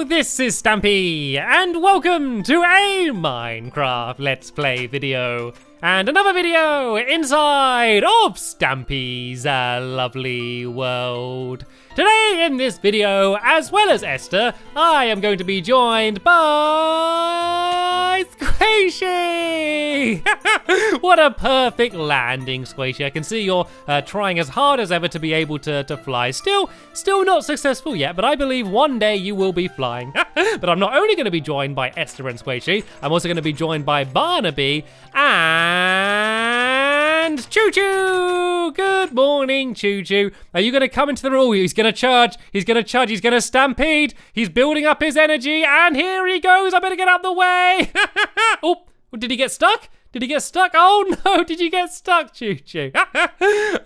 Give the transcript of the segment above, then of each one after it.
Hello, this is Stampy, and welcome to a Minecraft Let's Play video. And another video inside of Stampy's lovely world. Today in this video, as well as Esther, I am going to be joined by Squishy! What a perfect landing, Squishy. I can see you're trying as hard as ever to be able to fly. Still not successful yet, but I believe one day you will be flying. But I'm not only going to be joined by Esther and Squishy, I'm also going to be joined by Barnaby and Choo Choo. Good morning, Choo Choo. Are you going to come into the room? He's going to charge. He's going to stampede. He's building up his energy, and here he goes. I better get out the way. Oh, did he get stuck? Did he get stuck? Oh no, did you get stuck, Choo Choo?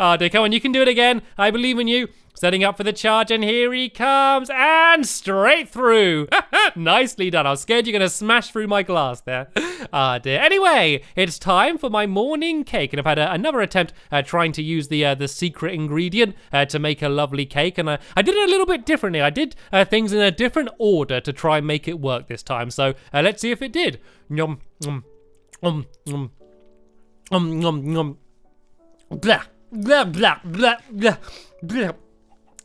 Oh dear, come on, you can do it again. I believe in you. Setting up for the charge, and here he comes, and straight through. Nicely done. I was scared you're going to smash through my glass there. Ah dear. Anyway, it's time for my morning cake, and I've had another attempt trying to use the secret ingredient to make a lovely cake, and I did it a little bit differently. I did things in a different order to try and make it work this time, so let's see if it did. Yum, yum, yum, yum, yum, yum, yum. Blah, blah, blah, blah, blah, blah.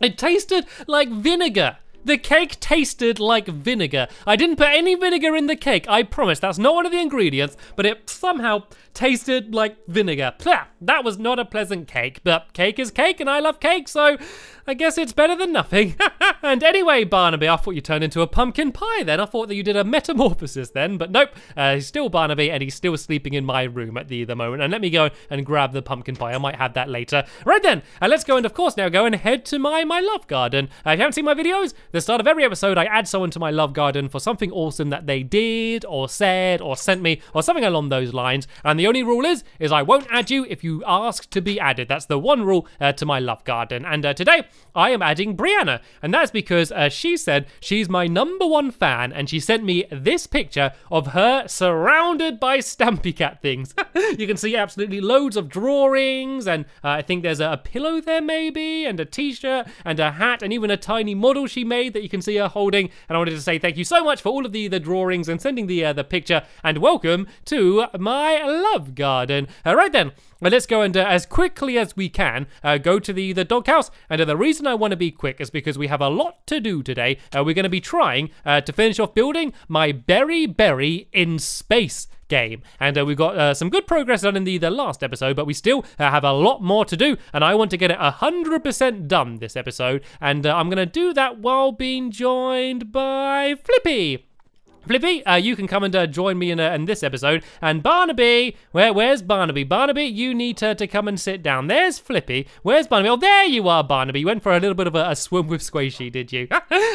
It tasted like vinegar. The cake tasted like vinegar. I didn't put any vinegar in the cake, I promise. That's not one of the ingredients, but it somehow tasted like vinegar. Plah, that was not a pleasant cake, but cake is cake and I love cake, so I guess it's better than nothing. And anyway, Barnaby, I thought you turned into a pumpkin pie then. I thought that you did a metamorphosis then, but nope. He's still Barnaby and he's still sleeping in my room at the moment. And let me go and grab the pumpkin pie. I might have that later. Right then, let's go and of course now go and head to my love garden. If you haven't seen my videos, the start of every episode I add someone to my love garden for something awesome that they did or said or sent me or something along those lines. And the only rule is I won't add you if you ask to be added. That's the one rule to my love garden. And today I am adding Brianna, and that's because she said she's my #1 fan, and she sent me this picture of her surrounded by Stampy Cat things. You can see absolutely loads of drawings, and I think there's a pillow there maybe, and a t-shirt, and a hat, and even a tiny model she made that you can see her holding. And I wanted to say thank you so much for all of the drawings and sending the picture, and welcome to my love garden. Right then, let's go and as quickly as we can go to the doghouse. And the reason I want to be quick is because we have a lot to do today. We're going to be trying to finish off building my Berry in Space game, and we've got some good progress done in the last episode, but we still have a lot more to do, and I want to get it 100% done this episode, and I'm gonna do that while being joined by Flippy. Flippy, you can come and join me in this episode. And Barnaby, where's Barnaby? Barnaby, you need to come and sit down. There's Flippy. Where's Barnaby? Oh, there you are, Barnaby. You went for a little bit of a swim with Squishy, did you?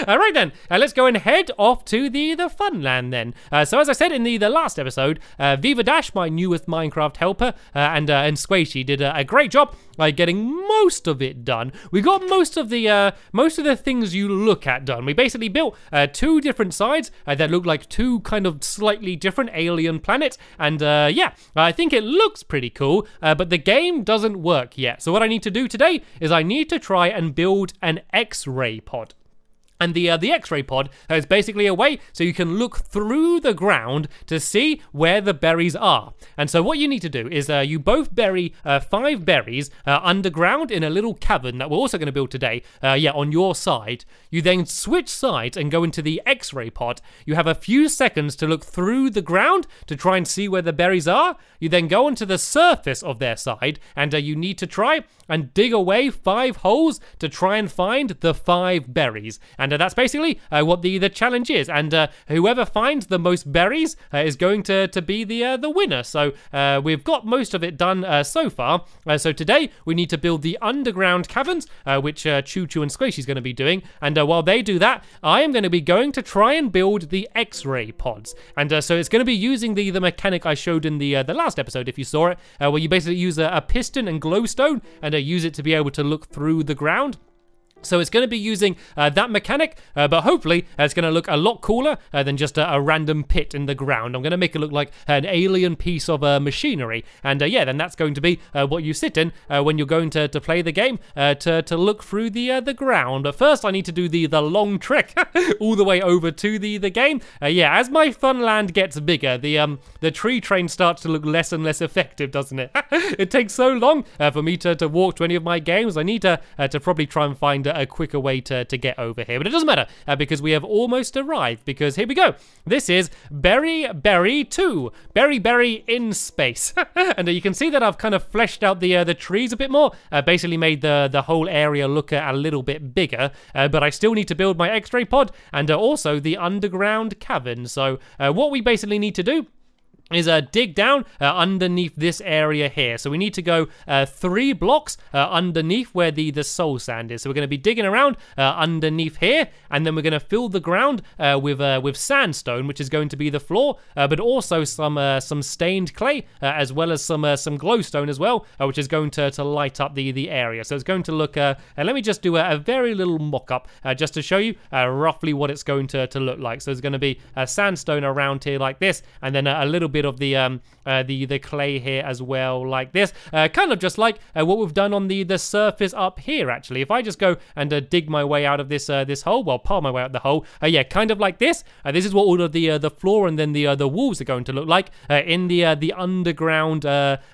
All right then, let's go and head off to the Funland then. So as I said in the last episode, Viva Dash, my newest Minecraft helper, and Squishy did a great job getting most of it done. We got most of the things you look at done. We basically built 2 different sides that look like 2 kind of slightly different alien planets, and yeah, I think it looks pretty cool, but the game doesn't work yet. So what I need to do today is I need to try and build an X-ray pod. And the X-ray pod is basically a way so you can look through the ground to see where the berries are. And so what you need to do is you both bury 5 berries underground in a little cavern that we're also going to build today, yeah, on your side. You then switch sides and go into the X-ray pod. You have a few seconds to look through the ground to try and see where the berries are. You then go onto the surface of their side, and you need to try and dig away 5 holes to try and find the 5 berries. And that's basically what the challenge is. And whoever finds the most berries is going to be the winner. So we've got most of it done so far. So today we need to build the underground caverns, which Choo Choo and Squishy's going to be doing. And while they do that, I am going to be going to try and build the X-ray pods. And so it's going to be using the mechanic I showed in the last episode, if you saw it, where you basically use a piston and glowstone and use it to be able to look through the ground. So it's going to be using that mechanic, but hopefully it's going to look a lot cooler than just a random pit in the ground. I'm going to make it look like an alien piece of machinery. And yeah, then that's going to be what you sit in when you're going to play the game, to look through the ground. But first I need to do the long trek all the way over to the game. Yeah, as my fun land gets bigger, the tree train starts to look less and less effective, doesn't it? It takes so long for me to walk to any of my games. I need to probably try and find a quicker way to get over here, but it doesn't matter because we have almost arrived, because here we go. This is Berry 2, Berry in space. And you can see that I've kind of fleshed out the trees a bit more, basically made the whole area look a little bit bigger, but I still need to build my X-ray pod and also the underground cavern. So what we basically need to do is dig down underneath this area here. So we need to go 3 blocks underneath where the soul sand is. So we're going to be digging around underneath here, and then we're going to fill the ground with sandstone, which is going to be the floor, but also some stained clay, as well as some glowstone as well, which is going to light up the area. So it's going to look, and let me just do a very little mock-up just to show you roughly what it's going to look like. So there's going to be sandstone around here like this, and then a little bit of the clay here as well, like this, kind of just like what we've done on the surface up here. Actually, if I just go and dig my way out of this hole, well, part my way out the hole, yeah, kind of like this. This is what all of the floor and then the walls are going to look like in the underground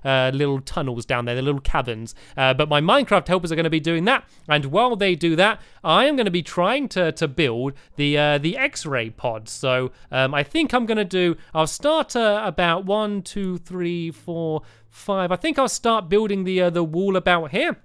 little tunnels down there, the little caverns. But my Minecraft helpers are going to be doing that, and while they do that, I am going to be trying to build the X-ray pods. So I think I'm going to do, I'll start about 1, 2, 3, 4, 5. I think I'll start building the wall about here.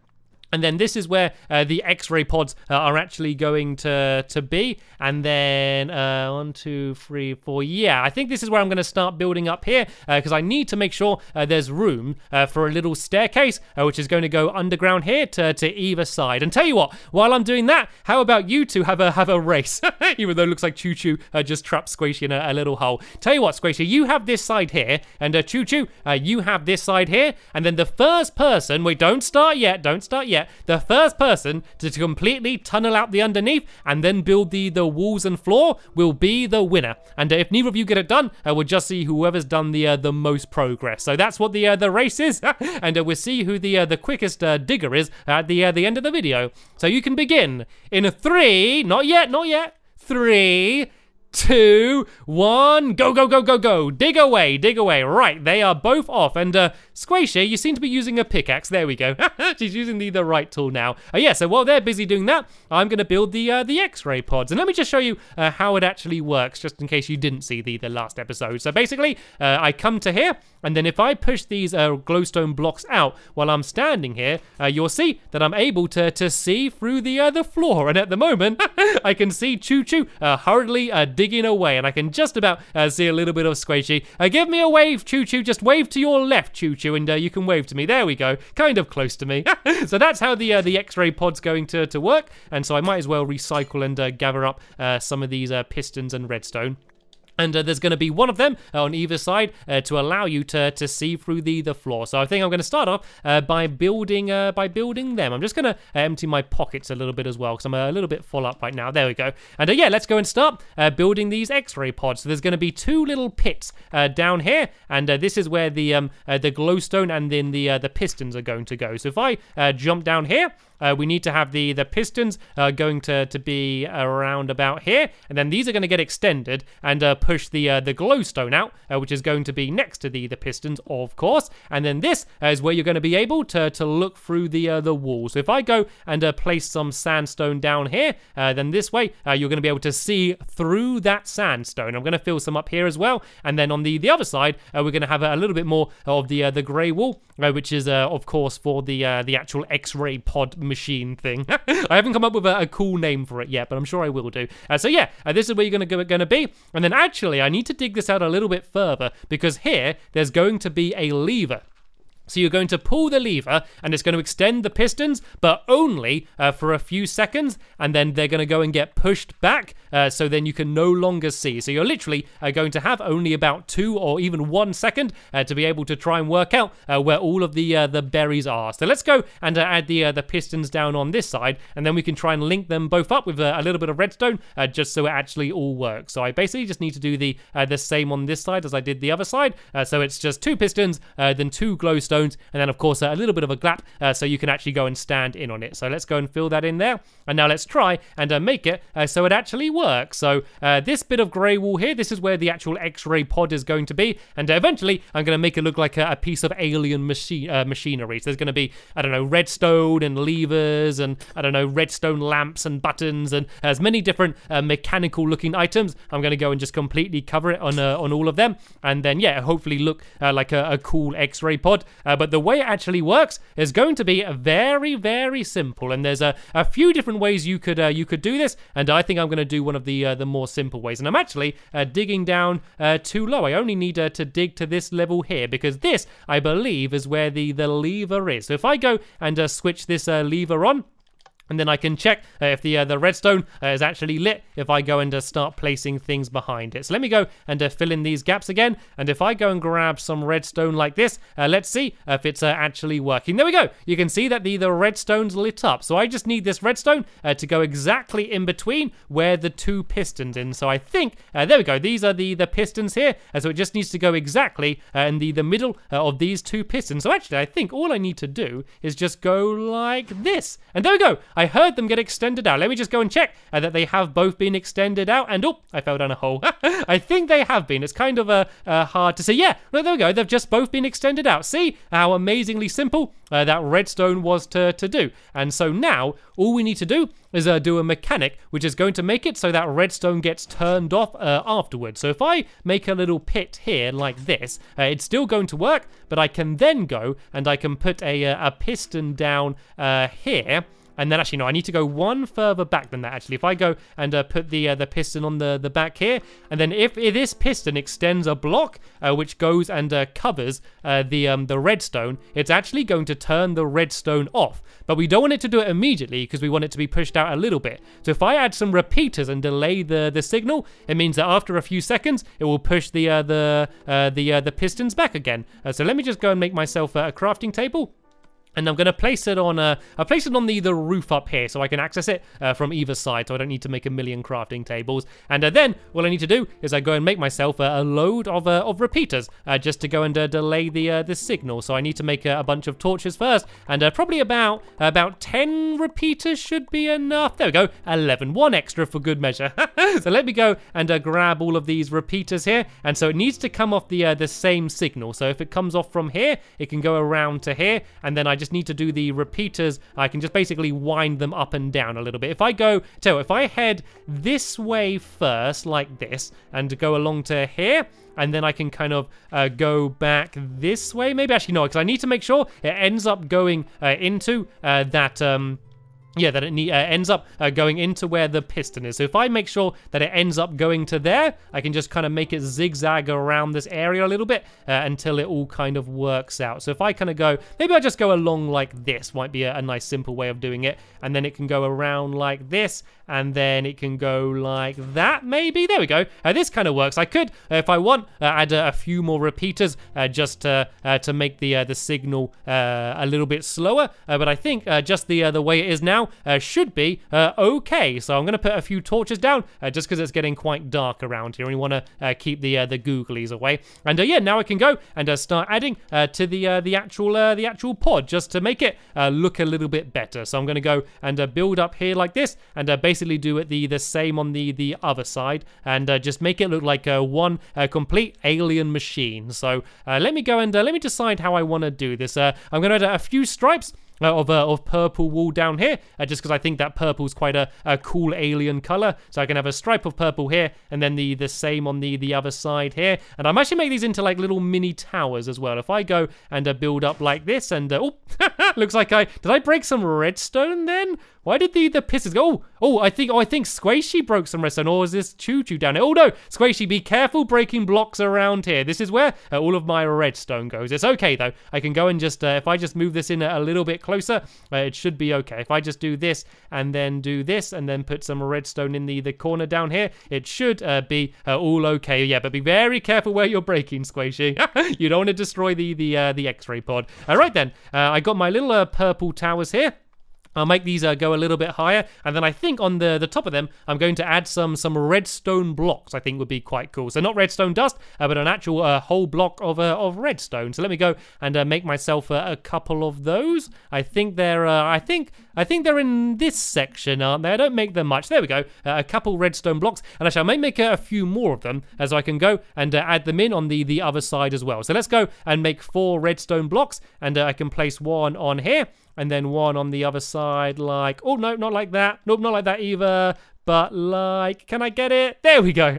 And then this is where the X-ray pods are actually going to be. And then 1, 2, 3, 4. Yeah, I think this is where I'm going to start building up here, because I need to make sure there's room for a little staircase, which is going to go underground here to either side. And tell you what, while I'm doing that, how about you two have a race? Even though it looks like Choo Choo just trapped Squishy in a little hole. Tell you what, Squishy, you have this side here, and Choo Choo, you have this side here. And then the first person, wait, don't start yet. The first person to completely tunnel out the underneath and then build the walls and floor will be the winner. And if neither of you get it done, we'll just see whoever's done the most progress. So that's what the race is, and we'll see who the quickest digger is at the end of the video. So you can begin in 3, not yet, 3, 2, 1, go. Dig away. Right, they are both off. And Squishy, you seem to be using a pickaxe. There we go. She's using the right tool now. Yeah, so while they're busy doing that, I'm going to build the X-ray pods. And let me just show you how it actually works, just in case you didn't see the last episode. So basically, I come to here, and then if I push these glowstone blocks out while I'm standing here, you'll see that I'm able to see through the floor. And at the moment, I can see Choo Choo hurriedly digging away, and I can just about see a little bit of Squishy. Give me a wave, Choo Choo. Just wave to your left, Choo Choo, and you can wave to me. There we go. Kind of close to me. So that's how the X-ray pod's going to work, and so I might as well recycle and gather up some of these pistons and redstone. And there's going to be one of them on either side to allow you to see through the floor. So I think I'm going to start off by building them. I'm just going to empty my pockets a little bit as well, because I'm a little bit full up right now. There we go. And yeah, let's go and start building these X-ray pods. So there's going to be 2 little pits down here, and this is where the glowstone and then the pistons are going to go. So if I jump down here, we need to have the pistons going to be around about here, and then these are going to get extended and push the glowstone out, which is going to be next to the pistons, of course. And then this is where you're going to be able to look through the wall. So if I go and place some sandstone down here, then this way you're going to be able to see through that sandstone. I'm going to fill some up here as well, and then on the other side we're going to have a little bit more of the grey wall, which is of course for the actual X-ray pod machine thing. I haven't come up with a cool name for it yet, but I'm sure I will do. So yeah, this is where you're going to be. And then actually, I need to dig this out a little bit further, because here there's going to be a lever. So you're going to pull the lever and it's going to extend the pistons, but only for a few seconds, and then they're going to go and get pushed back, so then you can no longer see. So you're literally going to have only about 2 or even 1 second to be able to try and work out where all of the berries are. So let's go and add the pistons down on this side, and then we can try and link them both up with a little bit of redstone, just so it actually all works. So I basically just need to do the same on this side as I did the other side. So it's just 2 pistons, then 2 glowstones, and then of course a little bit of a gap, so you can actually go and stand in on it. So let's go and fill that in there, and now let's try and make it so it actually works. So this bit of grey wall here, this is where the actual X-ray pod is going to be, and eventually I'm going to make it look like a piece of alien machinery. So there's going to be, I don't know, redstone and levers, and I don't know, redstone lamps and buttons, and as many different mechanical looking items. I'm going to go and just completely cover it on all of them, and then yeah, hopefully look like a cool X-ray pod. But the way it actually works is going to be very, very simple, and there's a few different ways you could do this, and I think I'm going to do one of the more simple ways. And I'm actually digging down too low. I only need to dig to this level here, because this, I believe, is where the lever is. So if I go and switch this lever on, and then I can check if the redstone is actually lit if I go and start placing things behind it. So let me go and fill in these gaps again. And if I go and grab some redstone like this, let's see if it's actually working. There we go. You can see that the redstone's lit up. So I just need this redstone to go exactly in between where the 2 pistons in. So I think, there we go. These are the pistons here. So it just needs to go exactly in the middle of these 2 pistons. So actually, I think all I need to do is just go like this. And there we go. I heard them get extended out. Let me just go and check that they have both been extended out. And oh, I fell down a hole. I think they have been. It's kind of hard to see. Yeah, look, there we go. They've just both been extended out. See how amazingly simple that redstone was to do. And so now all we need to do is do a mechanic which is going to make it so that redstone gets turned off afterwards. So if I make a little pit here like this, it's still going to work, but I can then go and I can put a piston down here. And then actually, no, I need to go one further back than that, actually. If I go and put the piston on the back here, and then if this piston extends a block, which goes and covers the redstone, it's actually going to turn the redstone off. But we don't want it to do it immediately because we want it to be pushed out a little bit. So if I add some repeaters and delay the signal, it means that after a few seconds, it will push the pistons back again. So let me just go and make myself a crafting table. And I'm going to place it on the roof up here so I can access it from either side, so I don't need to make a million crafting tables. And then all I need to do is I go and make myself a load of repeaters just to go and delay the signal. So I need to make a bunch of torches first, and probably about 10 repeaters should be enough. There we go, 11, 1 extra for good measure. So let me go and grab all of these repeaters here, and so it needs to come off the same signal. So if it comes off from here, it can go around to here, and then I just need to do the repeaters. I can just basically wind them up and down a little bit. If I head this way first, like this, and go along to here, and then I can kind of go back this way. Maybe actually no, because I need to make sure it ends up going into that it ends up going into where the piston is. So if I make sure that it ends up going to there, I can just kind of make it zigzag around this area a little bit until it all kind of works out. So if I kind of go, maybe I just go along like this, might be a nice simple way of doing it. And then it can go around like this, and then it can go like that, maybe. There we go. This kind of works. I could, if I want, add a few more repeaters just to make the signal a little bit slower. But I think just the way it is now should be okay. So I'm going to put a few torches down just because it's getting quite dark around here, and we want to keep the googlies away. And yeah, now I can go and start adding to the actual pod just to make it look a little bit better. So I'm going to go and build up here like this, and basically do it the same on the other side, and just make it look like one complete alien machine. So let me go and let me decide how I want to do this. I'm going to add a few stripes of purple wool down here, just because I think that purple's quite a cool alien color. So I can have a stripe of purple here, and then the same on the other side here. And I'm actually make these into like little mini towers as well. If I go and build up like this, and oh, looks like did I break some redstone then? Why did the pistons go? I think Squishy broke some redstone, or is this Choo Choo down here? Oh no, Squishy, be careful breaking blocks around here. This is where all of my redstone goes. It's okay though. I can go and just, if I just move this in a little bit closer, it should be okay. If I just do this and then do this and then put some redstone in the corner down here, it should be all okay. Yeah, but be very careful where you're breaking, Squishy. You don't want to destroy the X-ray pod. All right then, I got my little purple towers here. I'll make these go a little bit higher, and then I think on the top of them, I'm going to add some redstone blocks. I think would be quite cool. So not redstone dust, but an actual whole block of redstone. So let me go and make myself a couple of those. I think they're I think they're in this section, aren't they? I don't make them much. There we go. A couple redstone blocks, and actually I may make a few more of them as I can go and add them in on the other side as well. So let's go and make 4 redstone blocks, and I can place one on here. And then one on the other side, like, oh, no, not like that. Nope, not like that either. But like, can I get it? There we go.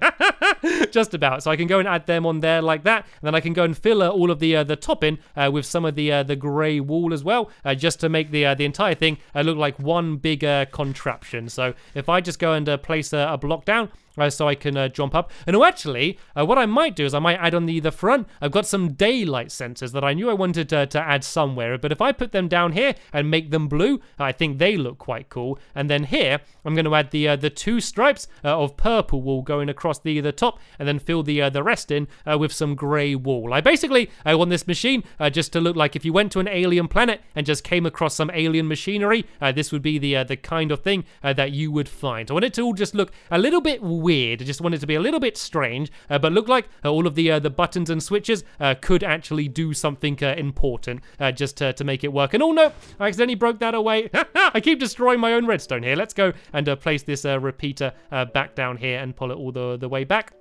Just about. So I can go and add them on there like that. And then I can go and fill all of the top in with some of the grey wool as well, just to make the entire thing look like one big contraption. So if I just go and place a block down, so I can jump up. And actually, what I might do is I might add on the front. I've got some daylight sensors that I knew I wanted to add somewhere. But if I put them down here and make them blue, I think they look quite cool. And then here, I'm going to add the 2 stripes of purple wool going across the top, and then fill the rest in with some grey wool. I basically want this machine just to look like if you went to an alien planet and just came across some alien machinery, this would be the kind of thing that you would find. I want it to all just look a little bit weird. I just want it to be a little bit strange, but look like all of the buttons and switches could actually do something important just to make it work. And oh no, I accidentally broke that away. I keep destroying my own redstone here. Let's go and place this repeater back down here and pull it all the way back.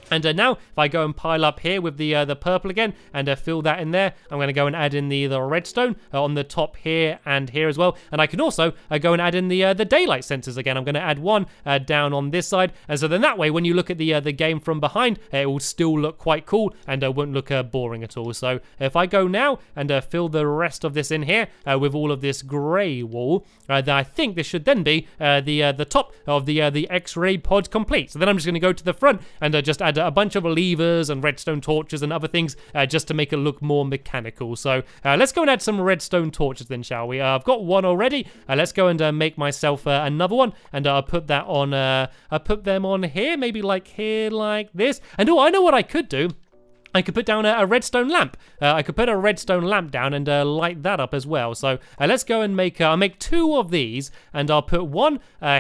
And now, if I go and pile up here with the purple again and fill that in there, I'm going to go and add in the redstone on the top here and here as well. And I can also go and add in the daylight sensors again. I'm going to add one down on this side. And so then that way, when you look at the game from behind, it will still look quite cool and won't look boring at all. So if I go now and fill the rest of this in here with all of this grey wool, then I think this should then be the top of the X-ray pod complete. So then I'm just going to go to the front and just add a bunch of levers and redstone torches and other things just to make it look more mechanical. So let's go and add some redstone torches then, shall we? I've got one already. Let's go and make myself another one, and I'll put that on. I'll put them on here, maybe like here, like this. And oh, I know what I could do. I could put down a redstone lamp. I could put a redstone lamp down and light that up as well. So let's go and make, I'll make 2 of these, and I'll put one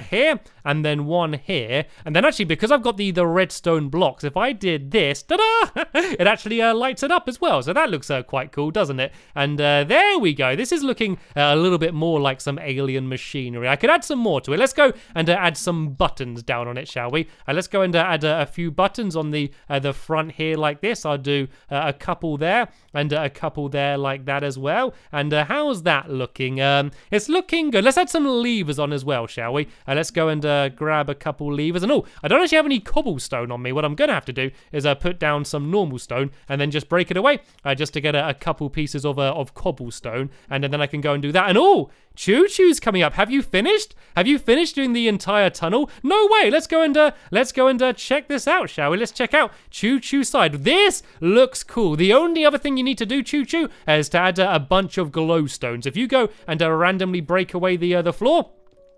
here and then one here. And then actually, because I've got the redstone blocks, if I did this, ta-da, it actually lights it up as well. So that looks quite cool, doesn't it? And there we go. This is looking a little bit more like some alien machinery. I could add some more to it. Let's go and add some buttons down on it, shall we? Let's go and add a few buttons on the front here like this. I'll do a couple there and a couple there like that as well. And how's that looking? It's looking good. Let's add some levers on as well, shall we? Let's go and grab a couple levers. And oh, I don't actually have any cobblestone on me. What I'm gonna have to do is put down some normal stone and then just break it away just to get a couple pieces of cobblestone, and then I can go and do that. And oh, Choo Choo's coming up. Have you finished? Have you finished doing the entire tunnel? No way. Let's go and check this out, shall we? Let's check out Choo Choo's side. This looks cool. The only other thing you need to do, Choo Choo, is to add a bunch of glowstones. If you go and randomly break away the floor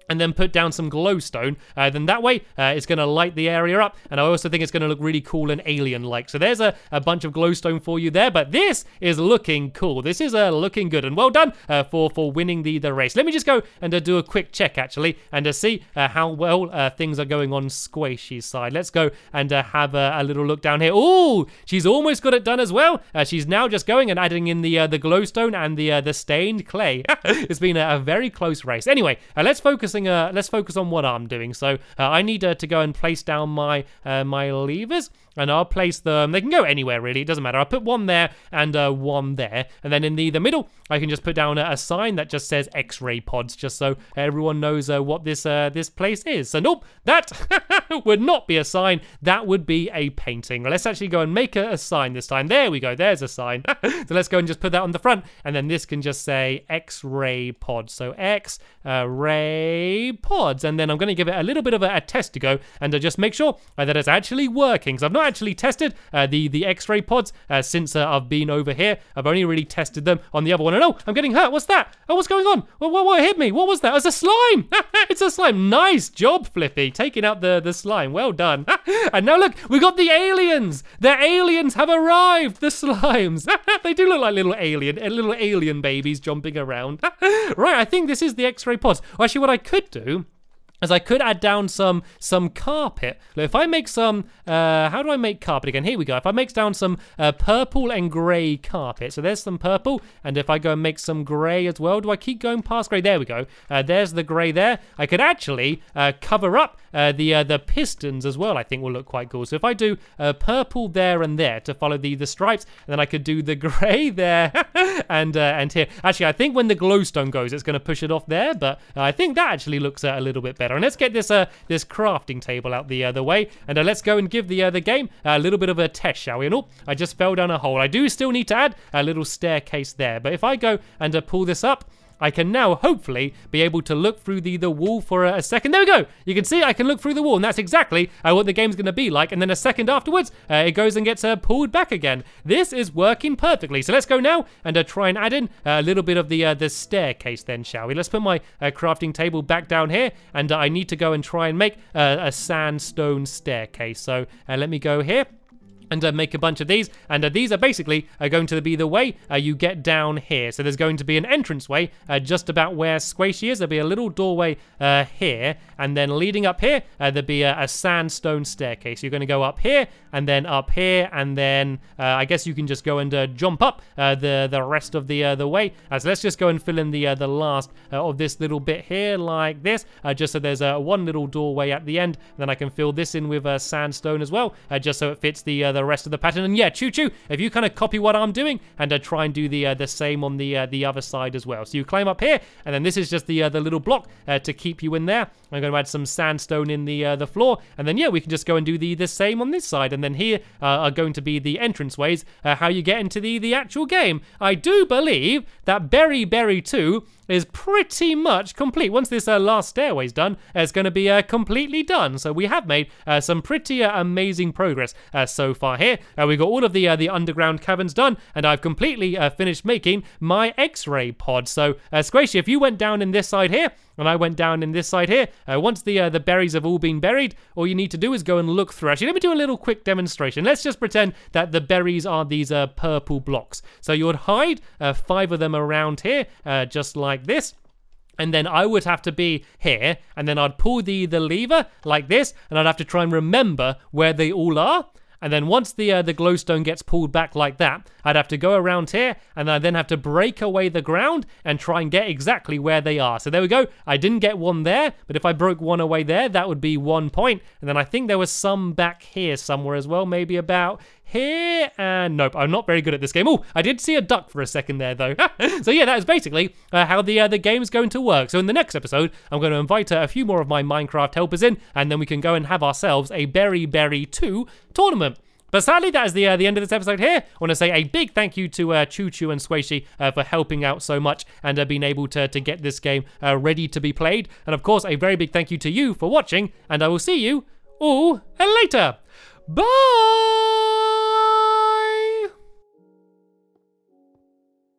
and then put down some glowstone, then that way it's going to light the area up, and I also think it's going to look really cool and alien-like. So there's a bunch of glowstone for you there, but this is looking cool. This is looking good, and well done for winning the race. Let me just go and do a quick check, actually, and see how well things are going on Squishy's side. Let's go and have a little look down here. Oh, she's almost got it done as well. She's now just going and adding in the glowstone and the stained clay. It's been a very close race. Anyway, let's focus on what I'm doing. So I need to go and place down my levers, and I'll place them. They can go anywhere really. It doesn't matter. I'll put one there and one there, and then in the middle I can just put down a sign that just says X-ray pods, just so everyone knows what this place is. So nope, that would not be a sign. That would be a painting. Let's actually go and make a sign this time. There we go. There's a sign. So let's go and just put that on the front, and then this can just say X-ray pod. So X-ray X-ray pods. And then I'm going to give it a little bit of a test to go and just make sure that it's actually working. So I've not actually tested the X-ray pods since I've been over here. I've only really tested them on the other one. And oh, I'm getting hurt. What's that? Oh, what's going on? What hit me? What was that? It's a slime. It's a slime. Nice job, Flippy, taking out the slime. Well done. And now look, we got the aliens. The aliens have arrived. The slimes. They do look like little alien babies jumping around. Right, I think this is the X-ray pods. Well, actually, what I could do is I could add down some carpet. Look, if I make some, how do I make carpet again? Here we go. If I make down some purple and grey carpet. So there's some purple, and if I go and make some grey as well, do I keep going past grey? There we go. There's the grey there. I could actually cover up the pistons as well. I think will look quite cool. So if I do purple there and there to follow the stripes, and then I could do the grey there and here. Actually, I think when the glowstone goes, it's going to push it off there, but I think that actually looks a little bit better. And let's get this this crafting table out the way, and let's go and give the game a little bit of a test, shall we? And oh, I just fell down a hole. I do still need to add a little staircase there, but if I go and pull this up, I can now hopefully be able to look through the wall for a second. There we go. You can see I can look through the wall, and that's exactly what the game's going to be like. And then a second afterwards, it goes and gets pulled back again. This is working perfectly. So let's go now and try and add in a little bit of the staircase then, shall we? Let's put my crafting table back down here, and I need to go and try and make a sandstone staircase. So let me go here and make a bunch of these, and these are basically going to be the way you get down here. So there's going to be an entranceway just about where Squishy is. There'll be a little doorway here, and then leading up here, there'll be a sandstone staircase. You're going to go up here, and then I guess you can just go and jump up the rest of the way. So let's just go and fill in the last of this little bit here like this, just so there's one little doorway at the end. And then I can fill this in with sandstone as well, just so it fits the rest of the pattern. And yeah, Choo Choo, if you kind of copy what I'm doing and try and do the same on the other side as well. So you climb up here, and then this is just the little block to keep you in there. I'm going to add some sandstone in the floor, and then yeah, we can just go and do the same on this side. And then here are going to be the entranceways, how you get into the actual game. I do believe that Berry 2 is pretty much complete. Once this last stairway's done, it's going to be completely done. So we have made some pretty amazing progress so far here. We've got all of the underground caverns done, and I've completely finished making my X-ray pod. So Squishy, if you went down in this side here, and I went down in this side here, once the berries have all been buried, all you need to do is go and look through. Actually, let me do a little quick demonstration. Let's just pretend that the berries are these purple blocks. So you would hide 5 of them around here, just like this. And then I would have to be here, and then I'd pull the lever like this, and I'd have to try and remember where they all are. And then once the glowstone gets pulled back like that, I'd have to go around here, and I then have to break away the ground and try and get exactly where they are. So there we go. I didn't get one there, but if I broke one away there, that would be 1 point. And then I think there was some back here somewhere as well, maybe about here, and nope, I'm not very good at this game. Oh, I did see a duck for a second there though. So yeah, that is basically how the game's going to work. So in the next episode, I'm going to invite a few more of my Minecraft helpers in, and then we can go and have ourselves a Berry 2 tournament. But sadly, that is the end of this episode here. I want to say a big thank you to Choo Choo and Squishy for helping out so much and being able to get this game ready to be played. And of course, a very big thank you to you for watching, and I will see you all later. Bye!